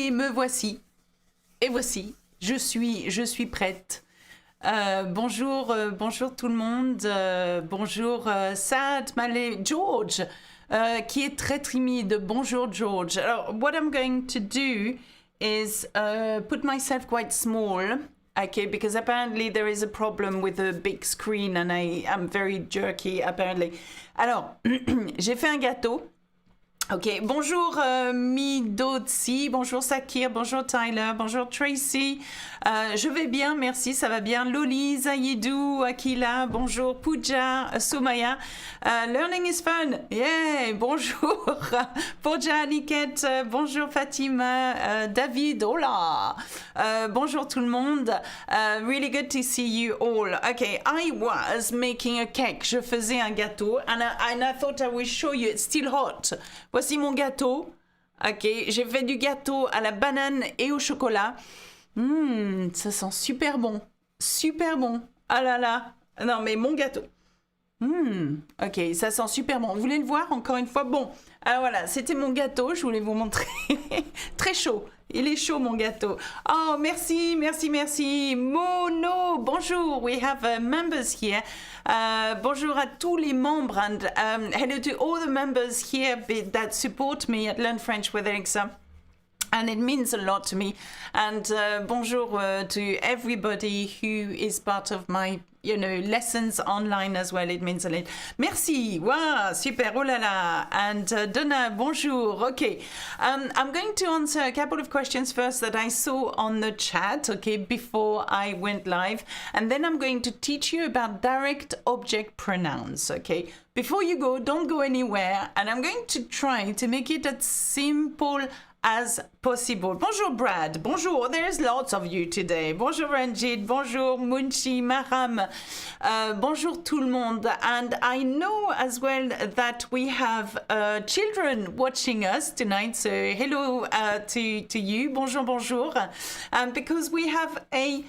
Et me voici. Et voici, je suis prête. Bonjour tout le monde. Bonjour Sad, Malé, George, qui est très timide. Bonjour George. Alors, what I'm going to do is put myself quite small. Okay, because apparently there is a problem with the big screen and I am very jerky apparently. Alors, j'ai fait un gâteau. Ok, bonjour Midotsi, bonjour Sakir, bonjour Tyler, bonjour Tracy. Je vais bien, merci, ça va bien. Loli, Zayidou, Akila, bonjour Pooja, Soumaya. Learning is fun, yeah, bonjour Pooja, Niket, bonjour Fatima, David, hola. Bonjour tout le monde. Really good to see you all. Okay, I was making a cake. Je faisais un gâteau and I thought I would show you. It's still hot. Voici mon gâteau. Ok, j'ai fait du gâteau à la banane et au chocolat. Ça sent super bon. Super bon. Ah là là. Non, mais mon gâteau. Ok, ça sent super bon. Vous voulez le voir encore une fois? Bon, alors voilà, c'était mon gâteau. Je voulais vous montrer. Très chaud. Il est chaud, mon gâteau. Oh, merci, merci, merci. Mono, bonjour. We have members here. Bonjour à tous les membres. And hello to all the members here that support me at Learn French with Alexa. And it means a lot to me. And bonjour to everybody who is part of my, lessons online as well. It means a lot. Merci. Wow, super. Oh là là. And Donna, bonjour. Okay. I'm going to answer a couple of questions first that I saw on the chat, okay, before I went live. And then I'm going to teach you about direct object pronouns, okay? Before you go, don't go anywhere. And I'm going to try to make it as simple as possible. Bonjour Brad, bonjour, there's lots of you today. Bonjour Ranjit, bonjour Munchi, Maram, bonjour tout le monde. And I know as well that we have children watching us tonight, so hello to you, bonjour, bonjour. Because we have a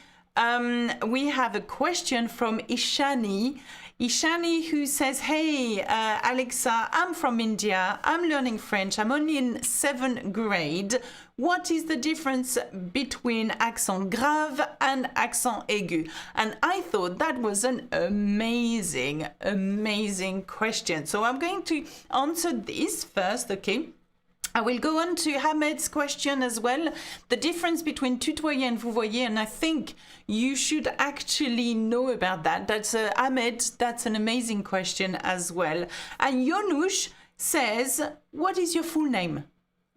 question from Ishani. Ishani, who says, hey, Alexa, I'm from India. I'm learning French. I'm only in 7th grade. What is the difference between accent grave and accent aigu? And I thought that was an amazing, amazing question. So I'm going to answer this first, okay? I will go on to Hamed's question as well. The difference between tutoyer and Vouvoyer, and I think you should actually know about that. That's Hamed, that's an amazing question as well. And Yonush says, what is your full name?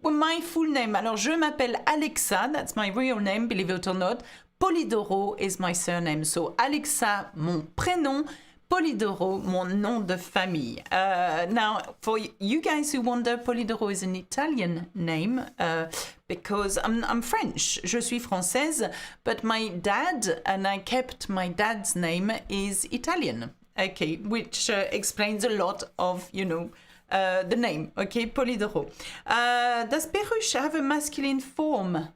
Well, my full name, alors je m'appelle Alexa, that's my real name, believe it or not. Polidoro is my surname. So Alexa, mon prénom, Polidoro, mon nom de famille. Now, for you guys who wonder, Polidoro is an Italian name because I'm French. Je suis française, but my dad, and I kept my dad's name, is Italian. Okay, which explains a lot of, the name. Okay, Polidoro. Does perruche have a masculine form?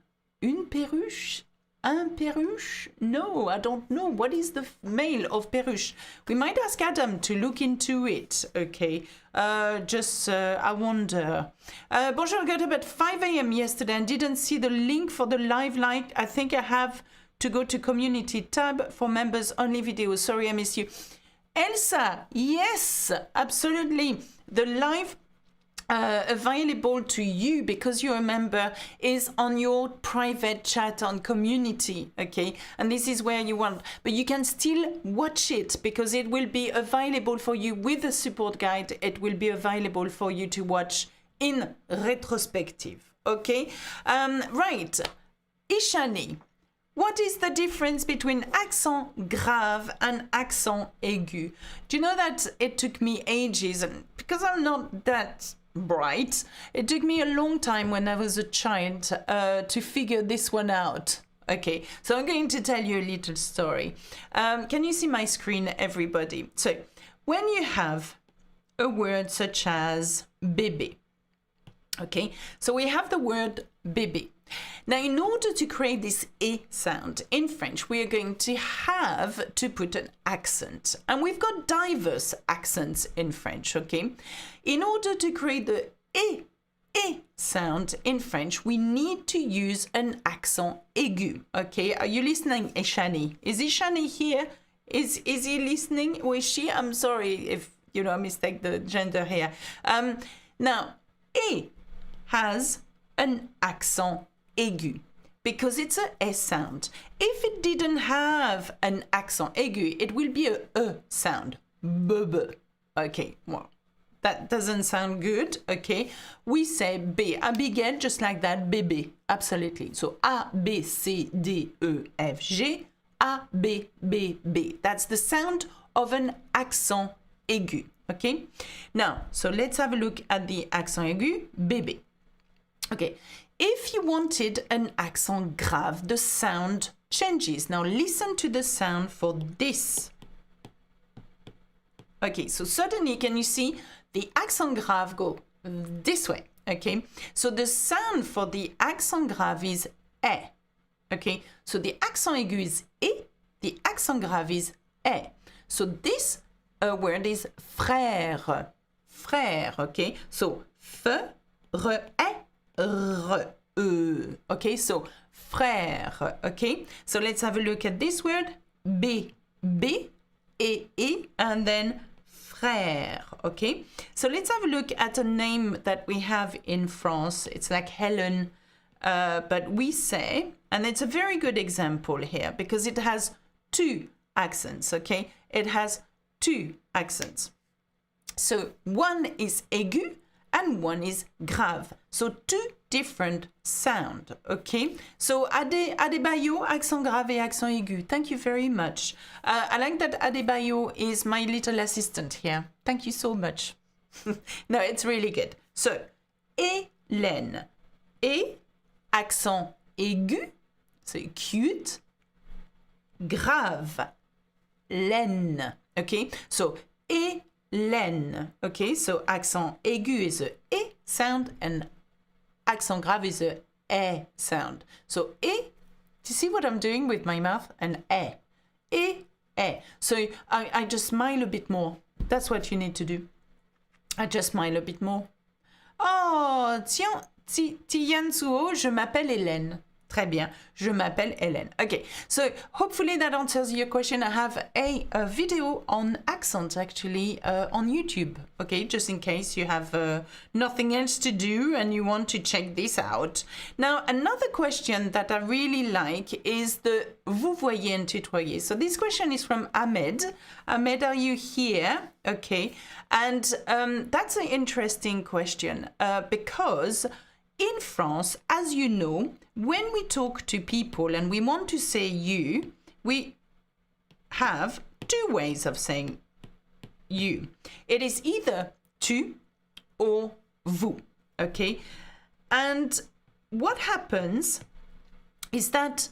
Une perruche? Un perruche? No, I don't know. What is the male of perruche? We might ask Adam to look into it, okay? I wonder. Bonjour, I got up at 5 a.m. yesterday and didn't see the link for the live like. I think I have to go to community tab for members only videos. Sorry, I missed you. Elsa, yes, absolutely. The live available to you because you're a member is on your private chat on community, okay? And this is where you want, but you can still watch it because it will be available for you with a support guide. It will be available for you to watch in retrospective, okay? Right, Ishani, what is the difference between accent grave and accent aigu? Do you know that it took me ages, and because I'm not that bright, it took me a long time when I was a child to figure this one out. Okay, so I'm going to tell you a little story. Can you see my screen, everybody? So when you have a word such as bébé, okay, so we have the word bébé. Now, in order to create this E sound in French, we are going to have to put an accent. And we've got diverse accents in French, okay? In order to create the E E sound in French, we need to use an accent aigu. Okay, are you listening, Ishani? Is Ishani here? Is he listening? Or is she? I'm sorry if I mistake the gender here. Now, E has an accent aigu because it's a S sound. If it didn't have an accent aigu, it will be a E sound. B. Okay, well, that doesn't sound good, okay? We say B, Abigail, just like that, bébé, absolutely. So A, B, C, D, E, F, G, A, B, B, B. That's the sound of an accent aigu, okay? Now, so let's have a look at the accent aigu, bébé. Okay, if you wanted an accent grave, the sound changes. Now listen to the sound for this. Okay, so suddenly, can you see the accent grave go this way? Okay, so the sound for the accent grave is E. Okay, so the accent aigu is E, the accent grave is E. So this word is frère. Frère, okay? So F, R, E, R, E. Okay, so frère, okay? So let's have a look at this word. B, B, E, and then frère, okay? So let's have a look at a name that we have in France. It's like Helen, but we say, and it's a very good example here because it has two accents, okay? It has two accents. So one is aigu and one is grave. So two different sound, okay? So Adebayo, accent grave et accent aigu. Thank you very much. I like that Adebayo is my little assistant here. Thank you so much. No, it's really good. So, Hélène. Et, accent aigu, so cute, grave, laine, okay? So, Hélène, okay? So, accent aigu is a E sound and accent grave is a E sound. So, E, do you see what I'm doing with my mouth? An E. E, E. So, I just smile a bit more. That's what you need to do. I just smile a bit more. Oh, tiens, Tianzuo, je m'appelle Hélène. Très bien, je m'appelle Hélène. Okay, so hopefully that answers your question. I have a video on accent actually on YouTube, okay, just in case you have nothing else to do and you want to check this out. Now, another question that I really like is the Vouvoyer and tutoyer. So this question is from Ahmed. Ahmed, are you here? Okay, and that's an interesting question because in France, as you know, when we talk to people and we want to say you, we have two ways of saying you. It is either tu or vous, okay? And what happens is that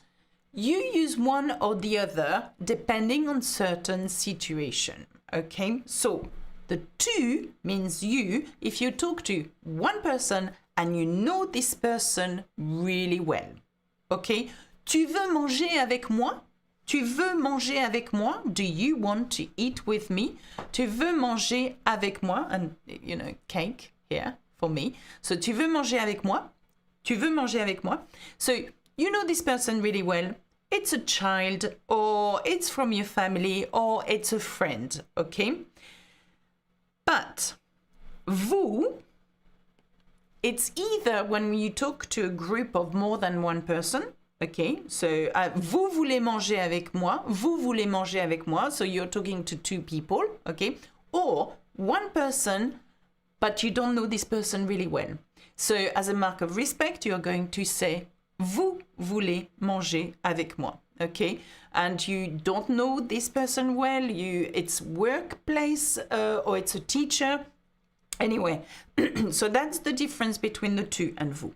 you use one or the other depending on certain situation, okay? So the tu means you if you talk to one person and you know this person really well. Okay? Tu veux manger avec moi? Tu veux manger avec moi? Do you want to eat with me? Tu veux manger avec moi? And, you know, cake here for me. So, tu veux manger avec moi? Tu veux manger avec moi? So, you know this person really well. It's a child, or it's from your family, or it's a friend. Okay? But, vous, it's either when you talk to a group of more than one person, okay? So, vous voulez manger avec moi, vous voulez manger avec moi, so you're talking to two people, okay? Or one person, but you don't know this person really well. So, as a mark of respect, you're going to say, vous voulez manger avec moi, okay? And you don't know this person well, it's workplace or it's a teacher. Anyway, so that's the difference between the tu and vous.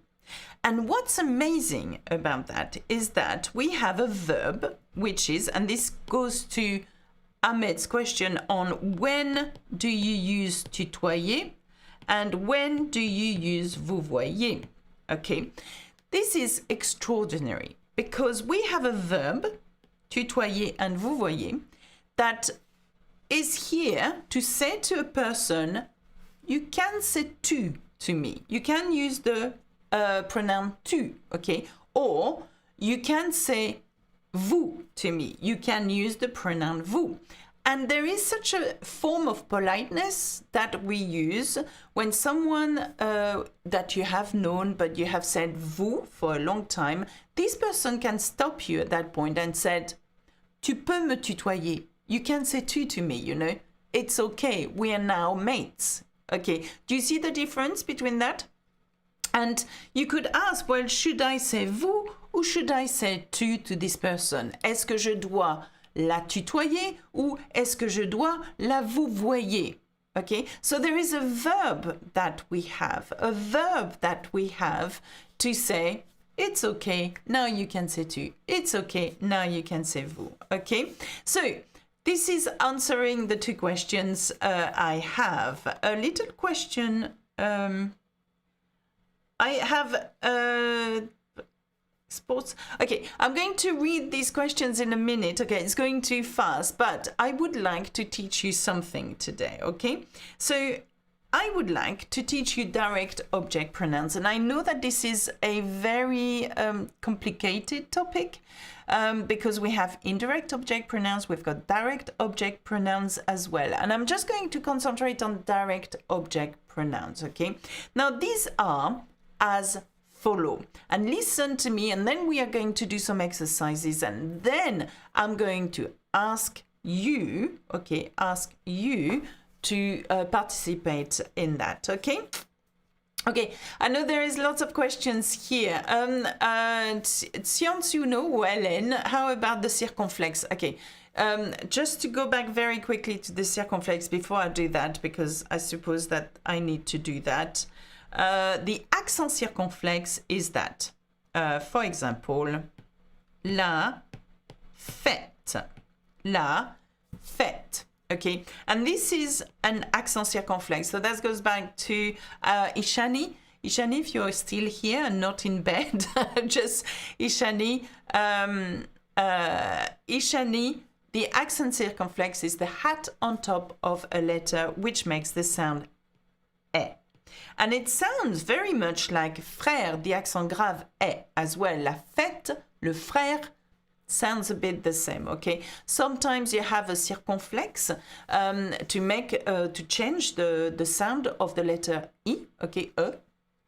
And what's amazing about that is that we have a verb, which is, and this goes to Ahmed's question on when do you use tutoyer and when do you use vouvoyer, okay? This is extraordinary because we have a verb, tutoyer and vouvoyer, that is here to say to a person, you can say tu to me. You can use the pronoun tu, okay? Or you can say vous to me. You can use the pronoun vous. And there is such a form of politeness that we use when someone that you have known, but you have said vous for a long time, this person can stop you at that point and said, tu peux me tutoyer. You can say tu to me, you know. It's okay. We are now mates. Okay. Do you see the difference between that? And you could ask, well, should I say vous ou should I say tu to this person? Est-ce que je dois la tutoyer ou est-ce que je dois la vouvoyer? Okay, so there is a verb that we have to say, it's okay, now you can say tu. It's okay, now you can say vous. Okay, so this is answering the two questions I have. A little question, I have sports. Okay, I'm going to read these questions in a minute. Okay, it's going too fast, but I would like to teach you something today. Okay, so I would like to teach you direct object pronouns, and I know that this is a very complicated topic because we have indirect object pronouns, we've got direct object pronouns as well, and I'm just going to concentrate on direct object pronouns. Okay, now these are as follow, and listen to me, and then we are going to do some exercises, and then I'm going to ask you, okay, ask you to participate in that. Okay, okay, I know there is lots of questions here. Science, you know, ou Hélène, how about the circumflex? Okay, just to go back very quickly to the circumflex before I do that, because I suppose that I need to do that. The accent circumflex is that, for example, la fête, okay? And this is an accent circumflex. So that goes back to Ishani. Ishani, if you're still here and not in bed, just Ishani. Ishani, the accent circumflex is the hat on top of a letter which makes the sound e. And it sounds very much like frère, the accent grave est as well. La fête, le frère, sounds a bit the same, okay? Sometimes you have a circumflex to make, to change the sound of the letter I, okay, E,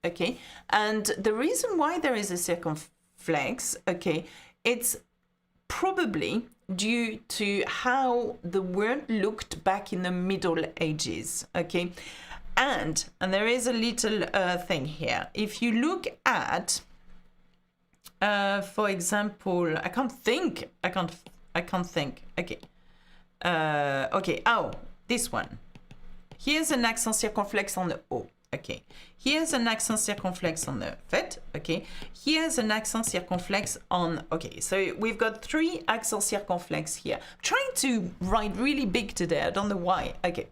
okay? And the reason why there is a circumflex, okay, it's probably due to how the word looked back in the Middle Ages, okay? And there is a little thing here. If you look at, for example, I can't think. Okay. Okay. Oh, this one. Here's an accent circumflex on the O. Okay. Here's an accent circumflex on the fait. Okay. Here's an accent circumflex on. Okay. So we've got 3 accent circumflex here. I'm trying to write really big today. I don't know why. Okay.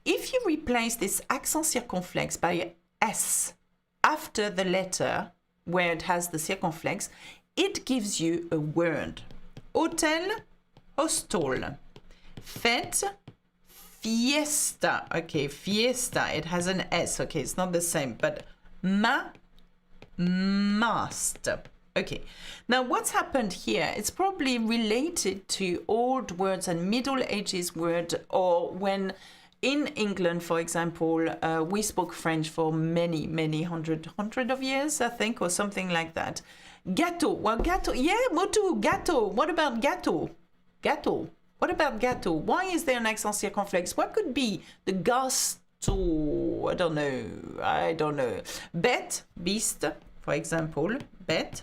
If you replace this accent circumflex by S after the letter where it has the circumflex, it gives you a word. Hôtel, hostel. Fête, fiesta. Okay, fiesta. It has an S. Okay, it's not the same, but mast. Okay, now what's happened here? It's probably related to old words and Middle Ages word, or when in England, for example, we spoke French for many hundred of years, I think, or something like that. Gâteau. Well, gâteau. Yeah, motu, gâteau. What about gâteau? Gâteau. What about gâteau? Why is there an accent circumflex? What could be the gasto? I don't know. Bête, beast, for example. Bête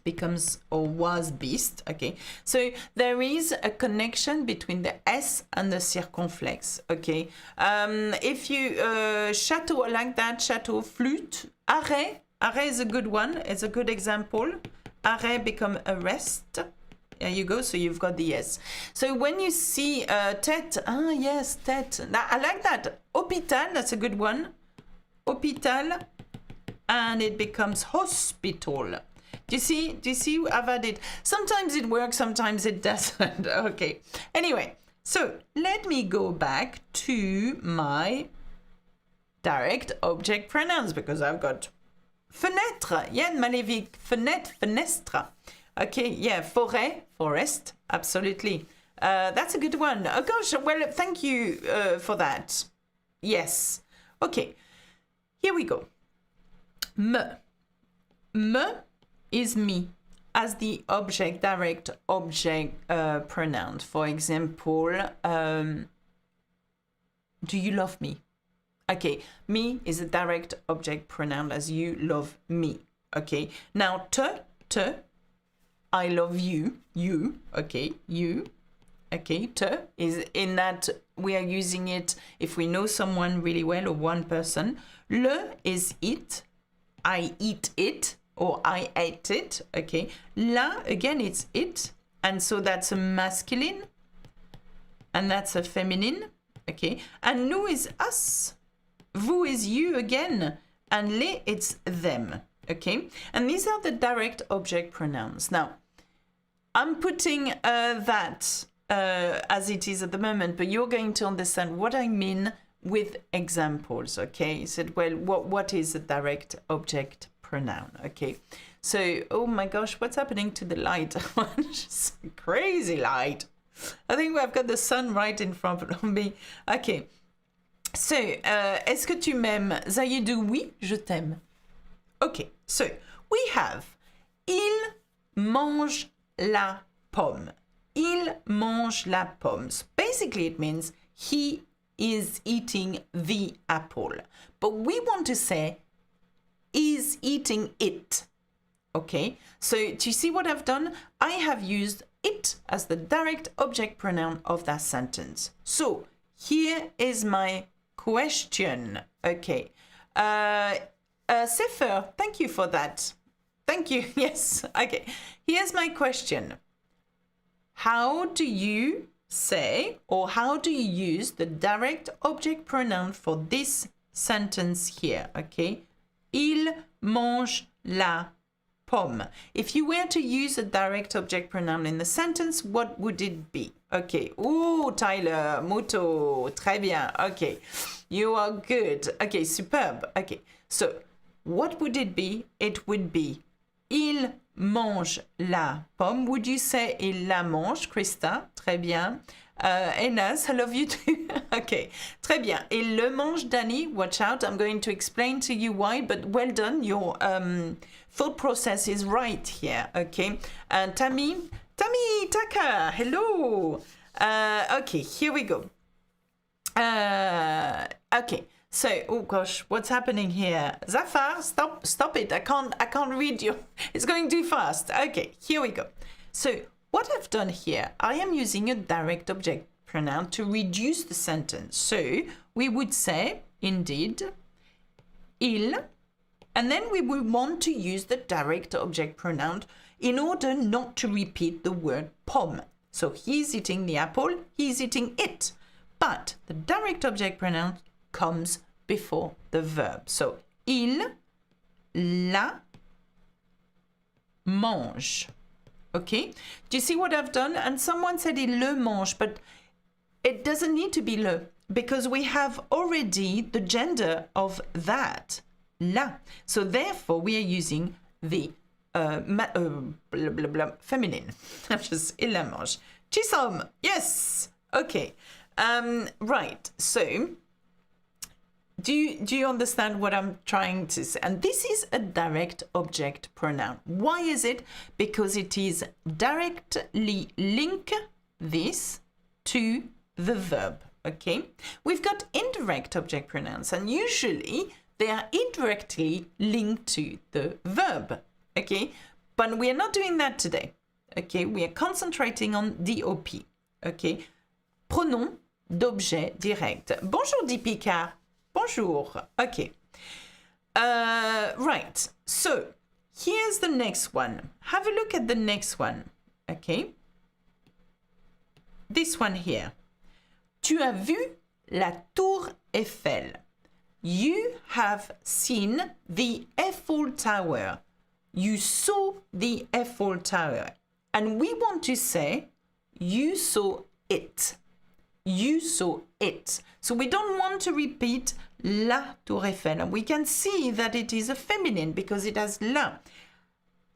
becomes or was beast. Okay, so there is a connection between the S and the circumflex. Okay, if you château, I like that. Château, flûte, arrêt. Arrêt is a good one. It's a good example. Arrêt become arrest. There you go. So you've got the S. So when you see tête, yes, tête. I like that. Hôpital, that's a good one. Hôpital, and it becomes hospital. Do you see? I've added. Sometimes it works, sometimes it doesn't. Okay. Anyway, so let me go back to my direct object pronouns because I've got fenêtre. Yeah, maléfique. Fenêtre, fenestre. Okay, yeah, forêt, forest. Absolutely. That's a good one. Oh gosh, well, thank you for that. Yes. Okay, here we go. Me. Me is me as the object, direct object pronoun. For example, do you love me? Okay, me is a direct object pronoun as you love me. Okay, now te, I love you, okay, you. Okay, te is in that we are using it if we know someone really well or one person. Le is it, I eat it or I ate it. Okay, la, again, it's it. And so that's a masculine and that's a feminine. Okay, and nous is us. Vous is you again. And les, it's them. Okay, and these are the direct object pronouns. Now, I'm putting that as it is at the moment, but you're going to understand what I mean with examples, okay? He said, well, what is a direct object pronoun, okay? So, oh my gosh, what's happening to the light? It's crazy light. I think I've got the sun right in front of me. Okay. So, est-ce que tu m'aimes? Zayedou, oui, je t'aime. Okay, so we have il mange la pomme. Il mange la pomme. So basically, it means he is eating the apple. But we want to say is eating it. Okay, so do you see what I've done? I have used it as the direct object pronoun of that sentence. So here is my question. Okay. Sefer, thank you for that. Thank you. Yes. Okay. Here's my question. How do you say or how do you use the direct object pronoun for this sentence here? Okay. Il mange la pomme. If you were to use a direct object pronoun in the sentence, what would it be? Okay. Ooh, Tyler, Muto, très bien. Okay. You are good. Okay, superb. Okay. So, what would it be? It would be il mange la pomme. Would you say il la mange, Krista? Très bien. Enas, I love you too. Okay, très bien. Il le mange, Danny. Watch out. I'm going to explain to you why, but well done. Your thought process is right here. Okay. And Tammy, Taka, hello. Okay, here we go. Okay. So, oh gosh, what's happening here? Zafar, stop it. I can't read you. It's going too fast. Okay, here we go. So, what I've done here, I am using a direct object pronoun to reduce the sentence. So, we would say, indeed, il, and then we would want to use the direct object pronoun in order not to repeat the word pomme. So, he's eating the apple, he's eating it. But the direct object pronoun comes before the verb. So, il la mange. Okay? Do you see what I've done? And someone said il le mange, but it doesn't need to be le because we have already the gender of that, la. So, therefore, we are using the feminine. Just il la mange. Chisom, yes. Okay. Right. So, do you understand what I'm trying to say? And this is a direct object pronoun. Why is it? Because it is directly link this to the verb. Okay? We've got indirect object pronouns, and usually they are indirectly linked to the verb. Okay? But we are not doing that today. Okay? We are concentrating on DOP. Okay? Pronom d'objet direct. Bonjour, Deepika. Bonjour. Okay. Right. So, here's the next one. Have a look at the next one. Okay. This one here. Tu as vu la tour Eiffel. You have seen the Eiffel Tower. You saw the Eiffel Tower. And we want to say, you saw it. you saw it. So we don't want to repeat la tour Eiffel. And we can see that it is a feminine because it has la.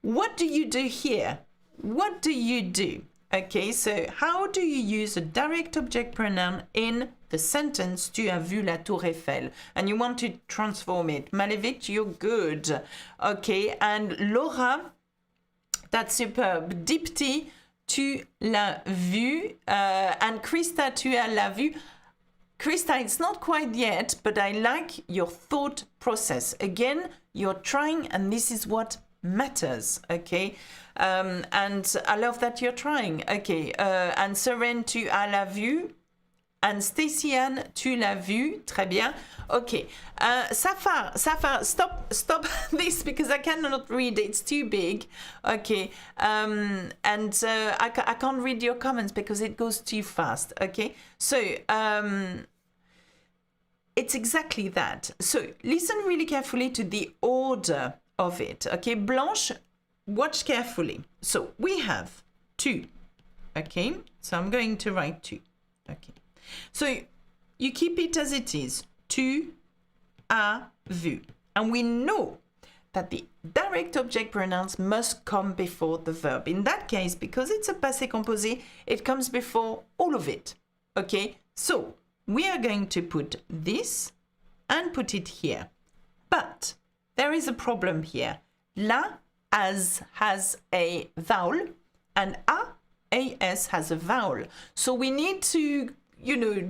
What do you do here? What do you do? Okay, so how do you use a direct object pronoun in the sentence tu as vu la tour Eiffel? And you want to transform it. Malevich, you're good. Okay, and Laura, that's superb. Dipti, tu l'as vu. And Krista, tu as la vu. Krista, it's not quite yet, but I like your thought process. Again, you're trying, and this is what matters, okay? And I love that you're trying. Okay, and Seren, tu as la vu. And Stacy-Anne, tu l'as vu. Très bien. Okay. Safar, stop this because I cannot read. It's too big. Okay. And I can't read your comments because it goes too fast. Okay. So, it's exactly that. So, listen really carefully to the order of it. Okay. Blanche, watch carefully. So, we have tu. Okay. So, I'm going to write tu. Okay. So you keep it as it is. Tu as vu. And we know that the direct object pronouns must come before the verb. In that case, because it's a passé composé, it comes before all of it. Okay? So we are going to put this and put it here. But there is a problem here. La has a vowel and as has a vowel. So we need to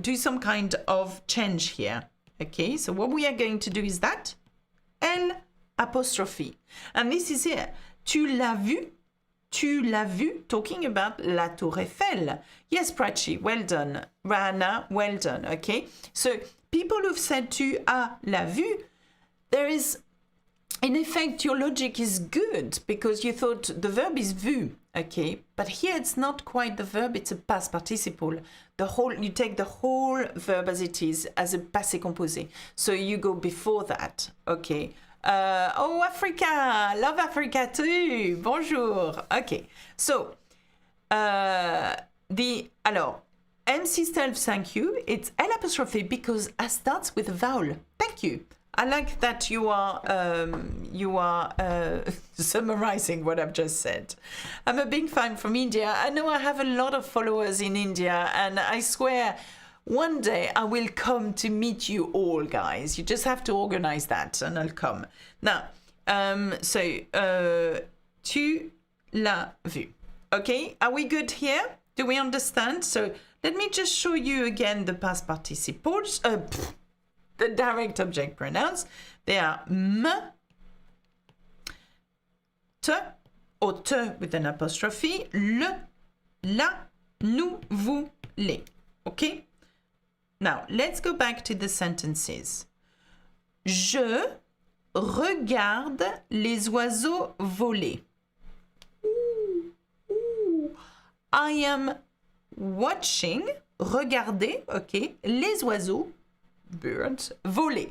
do some kind of change here. Okay, so what we are going to do is that L apostrophe. And this is here. Tu l'as vu, talking about la tour Eiffel. Yes, Prachi, well done. Rana, well done. Okay, so people who've said tu as la vu, there is, in effect, your logic is good because you thought the verb is vu. Okay, but here it's not quite the verb, it's a past participle. You take the whole verb as it is, as a passé composé. So you go before that. Okay. Oh, Africa! Love Africa too! Bonjour! Okay. So, MC Stelf, thank you. It's L apostrophe because it starts with a vowel. Thank you. I like that you are summarizing what I've just said. I'm a big fan from India. I know I have a lot of followers in India, and I swear one day I will come to meet you all, guys. You just have to organize that, and I'll come. Now, tu l'as vu. Okay, are we good here? Do we understand? So let me just show you again the past participles. The direct object pronouns, they are me, te, or te with an apostrophe, le, la, nous, vous, les. Okay? Now, let's go back to the sentences. Je regarde les oiseaux voler. I am watching, regarder, okay, les oiseaux, birds, voler.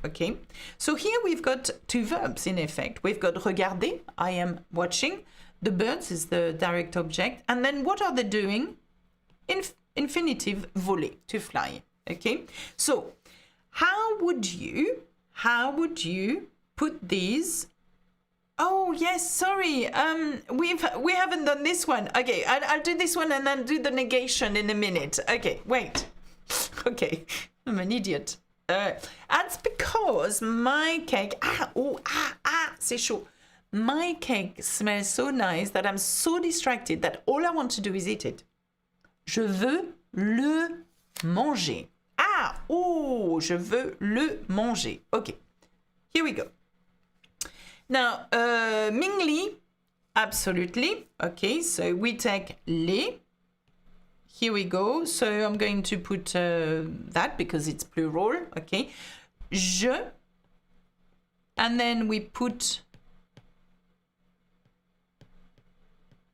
Okay, so here we've got two verbs in effect. We've got regarder, I am watching. The birds is the direct object. And then what are they doing? Infinitive, voler, to fly. Okay, so how would you put these? Oh yes, sorry. We haven't done this one. Okay, I'll do this one and then do the negation in a minute. Okay, wait. Okay, I'm an idiot. That's because my cake. C'est chaud. My cake smells so nice that I'm so distracted that all I want to do is eat it. Je veux le manger. Je veux le manger. Okay, here we go. Now, Mingli, absolutely. Okay, so we take les. Here we go. So I'm going to put that because it's plural. Okay. Je. And then we put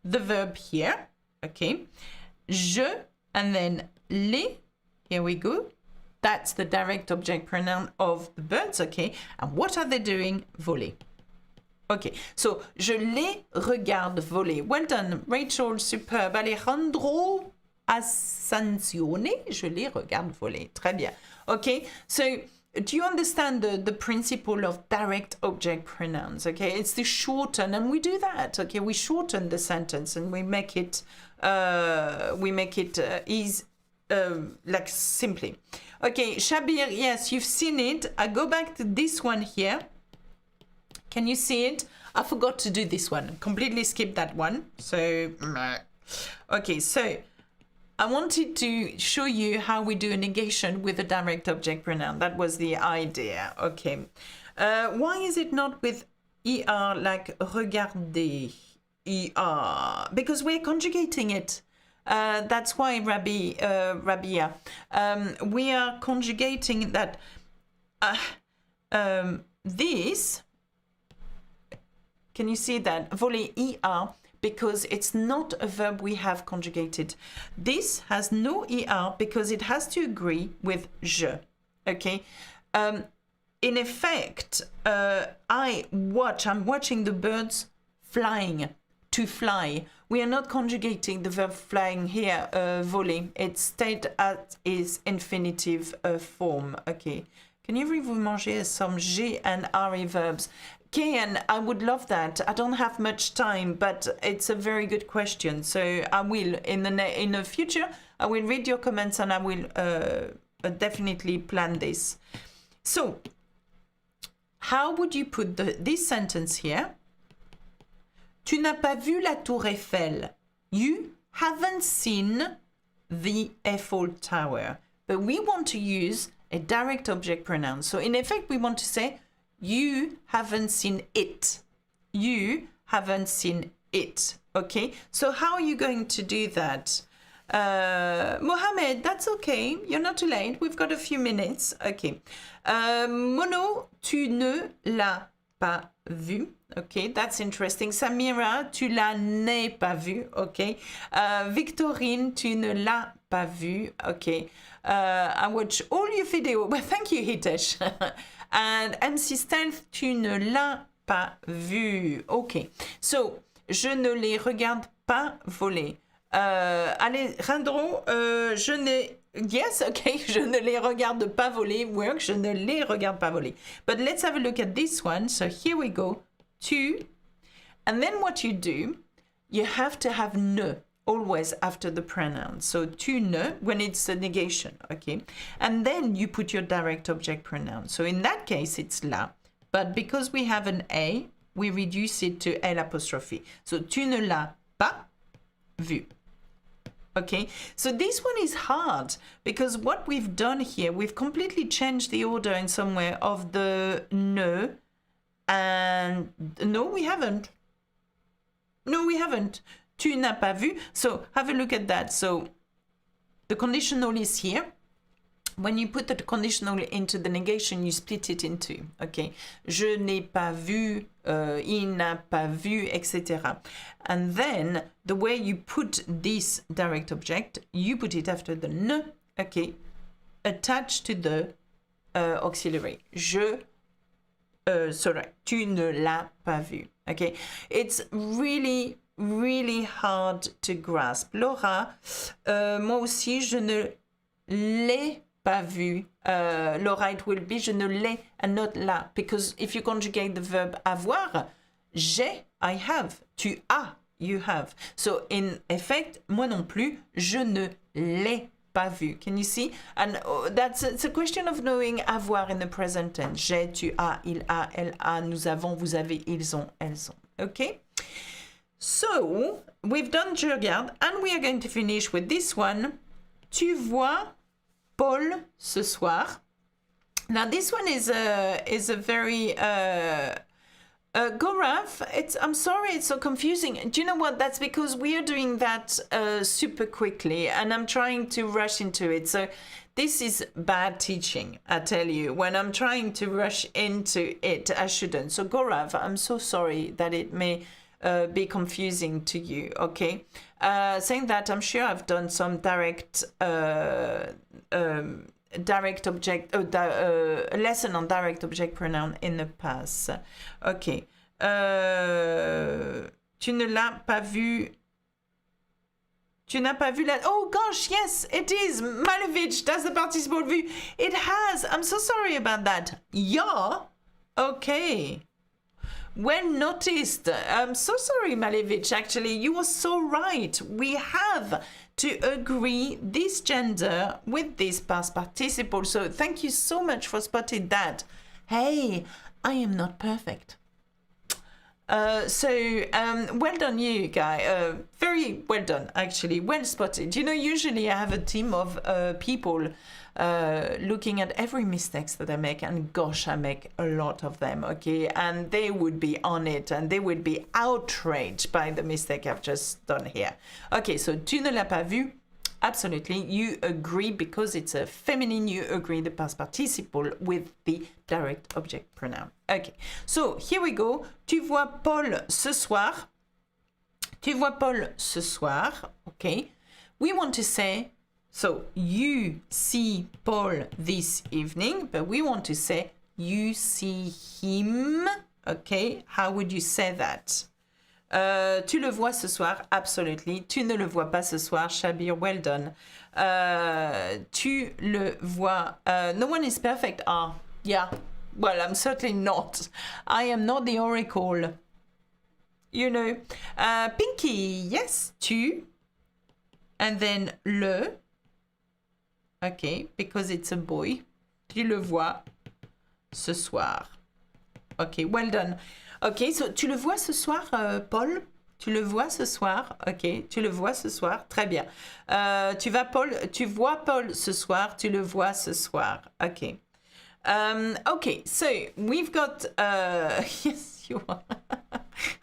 the verb here. Okay. Je. And then les. Here we go. That's the direct object pronoun of the birds. Okay. And what are they doing? Voler. Okay, so je les regarde voler. Well done, Rachel, superb. Alejandro, ascensione, je les regarde voler. Très bien. Okay, so do you understand the principle of direct object pronouns? Okay, it's the shorten, and we do that. Okay, we shorten the sentence and we make it like simply. Okay, Shabir, yes, you've seen it. I go back to this one here. Can you see it? I forgot to do this one. Completely skipped that one. So, okay, so I wanted to show you how we do a negation with a direct object pronoun. That was the idea. Okay. Why is it not with ER like regarder? ER? Because we're conjugating it. That's why, Rabia. We are conjugating that this. Can you see that? Voler ER, because it's not a verb we have conjugated. This has no ER because it has to agree with je. Okay? In effect, I'm watching the birds flying, to fly. We are not conjugating the verb flying here, voler. It's stayed at its infinitive form. Okay. Can you vous manger some G and RE verbs? Kian, I would love that. I don't have much time, but it's a very good question. So I will, in the future, I will read your comments and I will definitely plan this. So, how would you put this sentence here? Tu n'as pas vu la tour Eiffel. You haven't seen the Eiffel Tower. But we want to use a direct object pronoun. So in effect, we want to say, you haven't seen it. You haven't seen it. Okay? So how are you going to do that? Mohamed, that's okay. You're not too late. We've got a few minutes. Okay. Mono, tu ne l'as pas vu. Okay, that's interesting. Samira, tu la n'es pas vu. Okay. Victorine, tu ne l'as pas vu. Okay. I watch all your videos. Well, thank you, Hitesh. And MC Stealth, tu ne l'as pas vu. Okay. So, je ne les regarde pas voler. Allez, Rindro, je n'ai... Yes, okay, je ne les regarde pas voler. Work, je ne les regarde pas voler. But let's have a look at this one. So here we go. Tu. And then what you do, you have to have ne always after the pronoun. So tu ne, when it's a negation, okay? And then you put your direct object pronoun. So in that case, it's la. But because we have an A, we reduce it to L apostrophe. So tu ne l'as pas vu. Okay, so this one is hard because what we've done here, we've completely changed the order in some way of the ne, and no, we haven't. No, we haven't. Tu n'as pas vu. So have a look at that. So the conditional is here. When you put the conditional into the negation, you split it in two. Okay, je n'ai pas vu, il n'a pas vu, etc. And then the way you put this direct object, you put it after the ne, okay, attached to the auxiliary. Tu ne l'as pas vu. Okay, it's really, really hard to grasp. Laura, moi aussi, je ne l'ai pas vu. Laura, it will be je ne l'ai and not la. Because if you conjugate the verb avoir, j'ai, I have. Tu as, you have. So in effect, moi non plus, je ne l'ai pas vu. Can you see? And it's a question of knowing avoir in the present tense. J'ai, tu as, il a, elle a, nous avons, vous avez, ils ont, elles ont. Okay? So, we've done je regarde, and we are going to finish with this one. Tu vois Paul ce soir. Now this one is a very Gaurav, I'm sorry it's so confusing. Do you know what? That's because we are doing that super quickly and I'm trying to rush into it. So this is bad teaching, I tell you. When I'm trying to rush into it, I shouldn't. So Gaurav, I'm so sorry that it may be confusing to you, okay? Saying that, I'm sure I've done some direct object, a lesson on direct object pronoun in the past. Okay. Tu ne l'as pas vu. Tu n'as pas vu la... Oh gosh, yes, it is. Malevich, that's the participle vu. It has. I'm so sorry about that. Ja. Okay. Well noticed. I'm so sorry, Malevich. Actually, you were so right. We have to agree this gender with this past participle. So thank you so much for spotting that. Hey, I am not perfect. Well done you, Guy. Very well done, actually. Well spotted. You know, usually I have a team of people looking at every mistakes that I make, and gosh, I make a lot of them, okay? And they would be on it, and they would be outraged by the mistake I've just done here. Okay, so tu ne l'as pas vu. Absolutely, you agree because it's a feminine, you agree the past participle with the direct object pronoun. Okay, so here we go. Tu vois Paul ce soir. Tu vois Paul ce soir. Okay, we want to say, so you see Paul this evening, but we want to say you see him. Okay, how would you say that? Tu le vois ce soir, absolutely. Tu ne le vois pas ce soir, Shabir, well done. Tu le vois. No one is perfect. Ah, yeah. Well, I'm certainly not. I am not the oracle. You know. Pinky, yes, tu. And then le. Okay, because it's a boy. Tu le vois ce soir. Okay, well done. Ok, so, tu le vois ce soir, Paul? Tu le vois ce soir? Ok, tu le vois ce soir? Très bien. Tu vois Paul ce soir? Tu le vois ce soir? Ok. Ok, so, we've got... yes, you are.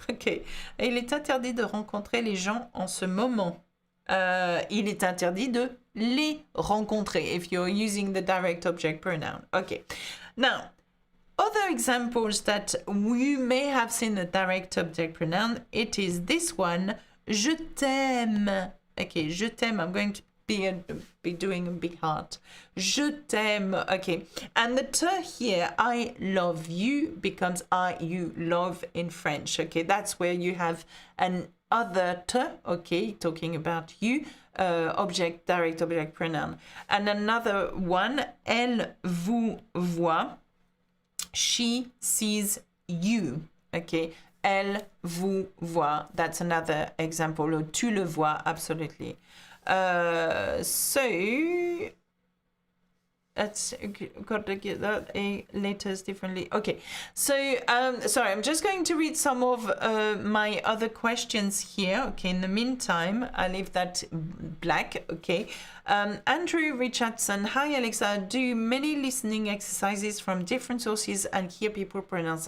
Ok. Il est interdit de rencontrer les gens en ce moment. Il est interdit de les rencontrer if you're using the direct object pronoun. Ok. Now... Other examples that we may have seen the direct object pronoun, it is this one, je t'aime. Okay, je t'aime, I'm going to be doing a big heart. Je t'aime, okay. And the te here, I love you, becomes I, you, love in French, okay. That's where you have an other te, okay, talking about you, object, direct object pronoun. And another one, elle vous voit. She sees you. Okay. Elle vous voit. That's another example. Or tu le vois. Absolutely. So that's got to get that a letters differently. Okay. So sorry, I'm just going to read some of my other questions here. Okay. In the meantime, I leave that black. Okay. Andrew Richardson, hi Alexa, do many listening exercises from different sources and hear people pronounce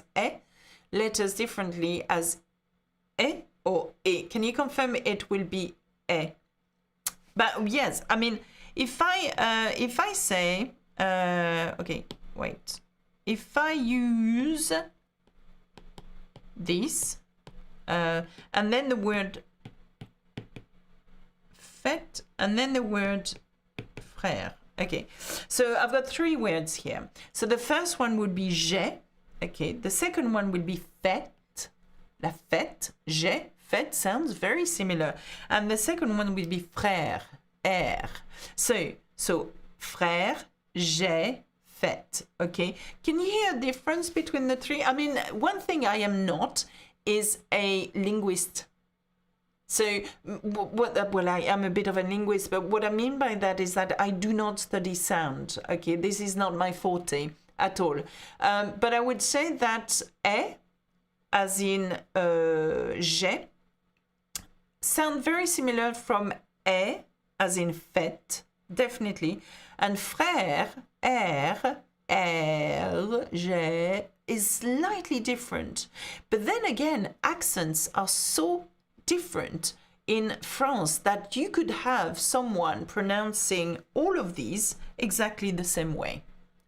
letters differently as or e? Can you confirm it will be e? But yes, I mean, if I say, okay, wait, if I use this and then the word fait, and then the word frère. Okay, so I've got three words here. So the first one would be j'ai. Okay, the second one would be fête. La fête, j'ai, fête sounds very similar. And the second one would be frère, R. So frère, j'ai, fête. Okay, can you hear a difference between the three? I mean, one thing I am not is a linguist. So, well, I am a bit of a linguist, but what I mean by that is that I do not study sound. Okay, this is not my forte at all. But I would say that e, as in j'ai, sound very similar from e, as in fête, definitely. And frère, j'ai, is slightly different. But then again, accents are so different in France that you could have someone pronouncing all of these exactly the same way.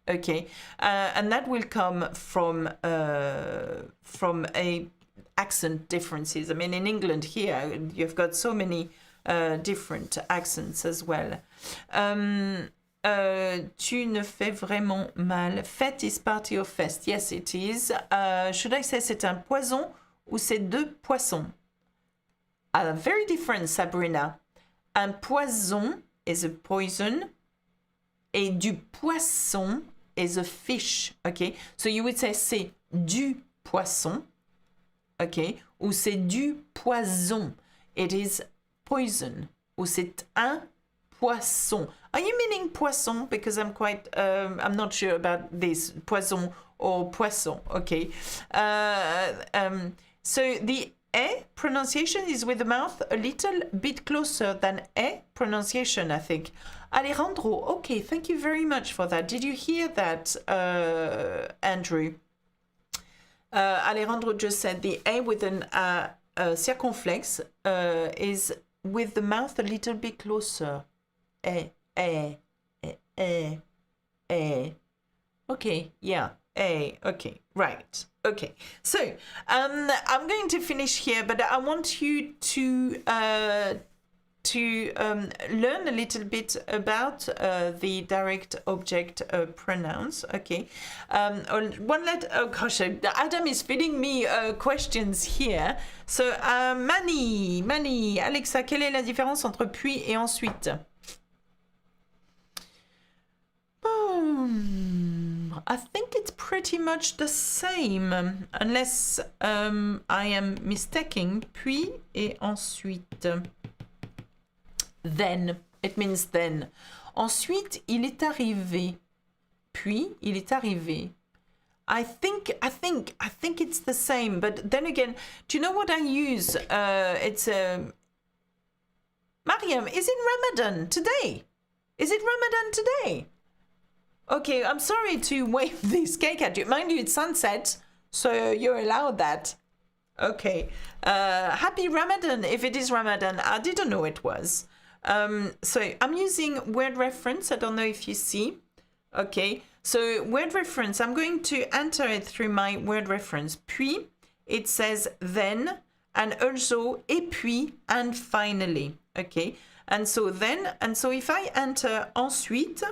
Okay, and that will come from a accent differences. I mean, in England here, you've got so many different accents as well. Tu ne fais vraiment mal. Fête is party of fest. Yes, it is. Should I say c'est un poison ou c'est deux poissons? Very different, Sabrina. Un poison is a poison. Et du poisson is a fish. Okay, so you would say c'est du poisson. Okay, ou c'est du poison. It is poison. Ou c'est un poisson. Are you meaning poisson? Because I'm not sure about this. Poisson or poisson. Okay. So the E pronunciation is with the mouth a little bit closer than E pronunciation, I think. Alejandro, okay, thank you very much for that. Did you hear that, Andrew? Alejandro just said the A with an circumflex is with the mouth a little bit closer. Okay, yeah, okay, right. Okay, so I'm going to finish here, but I want you to learn a little bit about the direct object pronouns. Okay, oh gosh, Adam is feeding me questions here. So Mani, Alexa, quelle est la différence entre puis et ensuite? I think it's pretty much the same, unless I am mistaken. Puis et ensuite. Then, it means then. Ensuite, il est arrivé. Puis, il est arrivé. I think it's the same, but then again, do you know what I use? It's Mariam, is it Ramadan today? Is it Ramadan today? Okay, I'm sorry to wave this cake at you. Mind you, it's sunset, so you're allowed that. Okay. Happy Ramadan, if it is Ramadan. I didn't know it was. So I'm using word reference. I don't know if you see. Okay. So word reference, I'm going to enter it through my word reference. Puis, it says then, and also et puis, and finally. Okay. And so then, and so if I enter ensuite,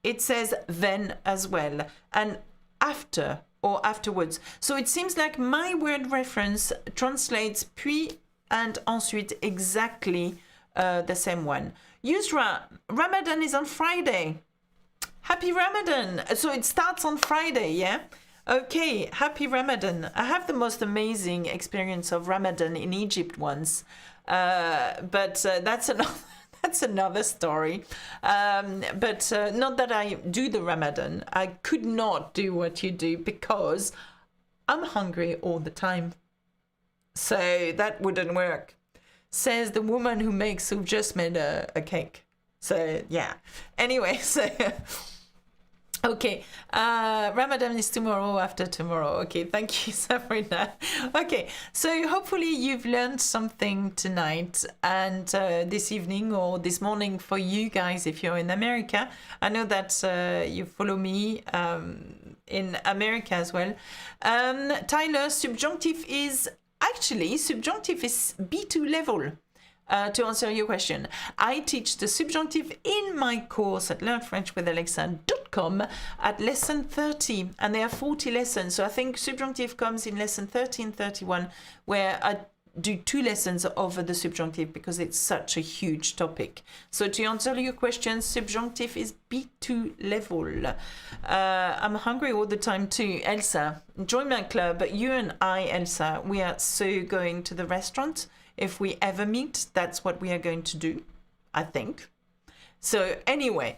it says then as well, and after or afterwards. So it seems like my word reference translates puis and ensuite exactly the same one. Yusra, Ramadan is on Friday. Happy Ramadan. So it starts on Friday, yeah? Okay, happy Ramadan. I have the most amazing experience of Ramadan in Egypt once, but that's another story. But not that I do the Ramadan. I could not do what you do because I'm hungry all the time. So that wouldn't work, says the woman who just made a cake. So yeah. Anyway, so okay. Ramadan is tomorrow after tomorrow. Okay, thank you, Sabrina. Okay, so hopefully you've learned something tonight and this evening or this morning for you guys if you're in America. I know that you follow me in America as well. Tyler, subjunctive is B2 level. To answer your question, I teach the subjunctive in my course at learnfrenchwithalexa.com at lesson 30, and there are 40 lessons. So I think subjunctive comes in lesson 30 and 31, where I do 2 lessons over the subjunctive because it's such a huge topic. So to answer your question, subjunctive is B2 level. I'm hungry all the time too. Elsa, join my club. You and I, Elsa, we are so going to the restaurant. If we ever meet, that's what we are going to do, I think. So anyway,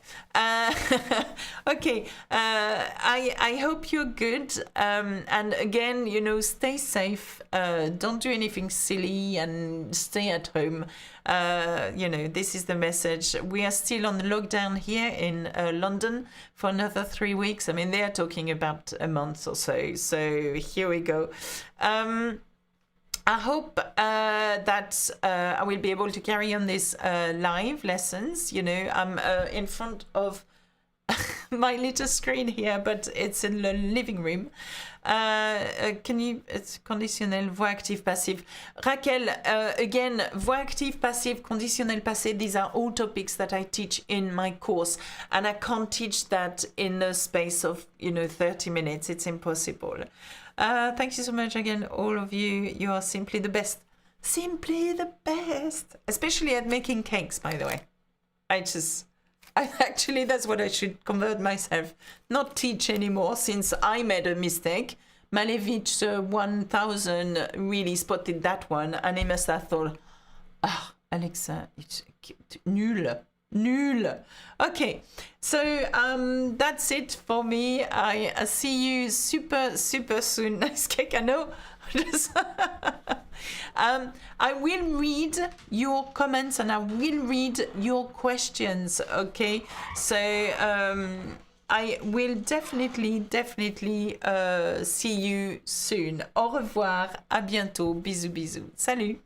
okay, I hope you're good. And again, stay safe. Don't do anything silly and stay at home. This is the message. We are still on the lockdown here in London for another 3 weeks. I mean, they are talking about a month or so. So here we go. I hope that I will be able to carry on these live lessons. I'm in front of my little screen here, but it's in the living room. It's conditionnel, voix active, passive. Raquel, again, voix active, passive, conditionnel, passé, these are all topics that I teach in my course. And I can't teach that in a space of, 30 minutes. It's impossible. Thank you so much again, all of you. You are simply the best. Simply the best. Especially at making cakes, by the way. Actually, that's what I should convert myself. Not teach anymore, since I made a mistake. Malevich 1000 really spotted that one, and he must have thought, ah, Alexa, it's nul. Okay, so that's it for me. I see you super soon. Nice cake, I know. I will read your comments and I will read your questions, okay? So I will definitely see you soon. Au revoir, à bientôt, bisous. Salut!